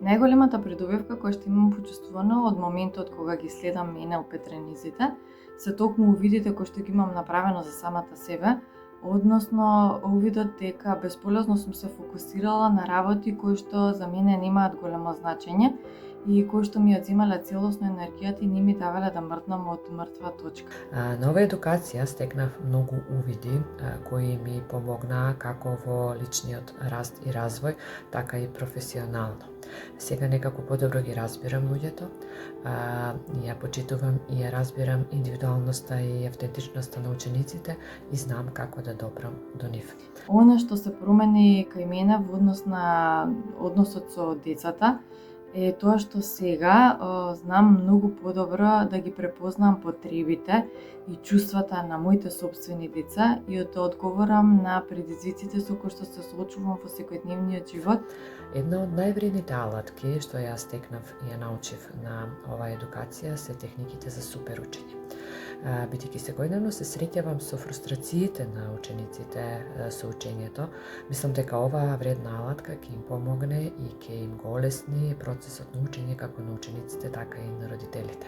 Најголемата предобивка која што имам почувствувано од моментот кога ги следам НЛП тренизите, се токму увидите кои што ги имам направено за самата себе, односно увидот дека бесполезно сум се фокусирала на работи кои што за мене немаат големо значење и кои што ми одземале целосно енергијата и не ми давале да мрднам од мртва точка. На оваа едукација стекнав многу увиди кои ми помогнаа како во личниот раст и развој, така и професионално. Сега некако подобро ги разбирам луѓето, ја почитувам и ја разбирам индивидуалноста и автентичноста на учениците и знам како да допрам до нив. Она што се промени кај мене во односот со децата е тоа што сега знам многу подобро да ги препознам потребите и чувствата на моите собствени деца и да одговорам на предизвиците со кои што се соочувам во секојдневниот живот. Една од највредните алатки што ја стекнав и ја научив на оваа едукација се техниките за супер учење. Бидејќи секојдневно се среќавам со фрустрациите на учениците со учењето, мислам дека оваа вредна алатка ќе им помогне и ќе им го олесни процесот на учење како на учениците, така и на родителите.